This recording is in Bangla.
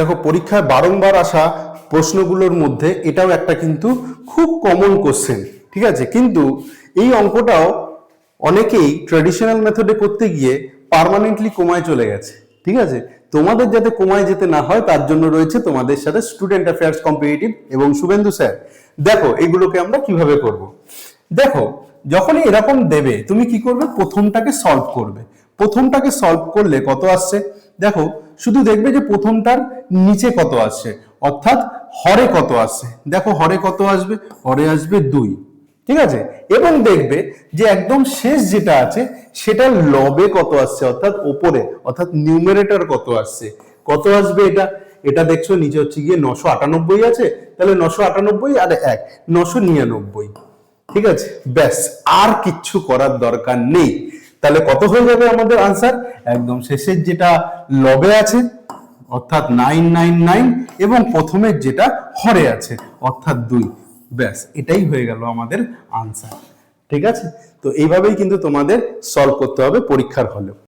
দেখো, পরীক্ষায় বারংবার আসা প্রশ্নগুলোর মধ্যে এটাও একটা কিন্তু খুব কমন কোশ্চেন, ঠিক আছে। কিন্তু এই অঙ্কটাও অনেকেই ট্র্যাডিশনাল মেথডে করতে গিয়ে পার্মানেন্টলি কোমায় চলে গেছে, ঠিক আছে। তোমাদের যাতে কোমায় যেতে না হয় তার জন্য রয়েছে তোমাদের সাথে স্টুডেন্ট অ্যাফেয়ার্স কম্পিটিটিভ এবং শুভেন্দু স্যার। দেখো এগুলোকে আমরা কিভাবে করব। দেখো, যখন এরকম দেবে তুমি কি করবে, প্রথমটাকে সলভ করবে। প্রথমটাকে সলভ করলে কত আসছে দেখো, শুধু দেখবে যে প্রথমটার নিচে কত আসছে, অর্থাৎ হরে কত আসছে। দেখো হরে কত আসবে, হরে আসবে 2, ঠিক আছে। এবং দেখবে যে একদম শেষ যেটা আছে সেটার লবে কত আসছে, অর্থাৎ ওপরে, অর্থাৎ নিউমারেটর কত আসছে। কত আসবে এটা, এটা দেখছো নিচে হচ্ছে গিয়ে 998 আছে, তাহলে 998 আর 1 999, ঠিক আছে। ব্যাস, আর কিচ্ছু করার দরকার নেই। তাহলে কত হয়ে যাবে আমাদের আনসার, একদম শেষের যেটা লবে আছে অর্থাৎ 999 এবং প্রথমের যেটা হরে আছে অর্থাৎ 2। ব্যাস, এটাই হয়ে গেল আমাদের আনসার, ঠিক আছে। তো এইভাবেই কিন্তু তোমাদের সলভ করতে হবে পরীক্ষার হলেও।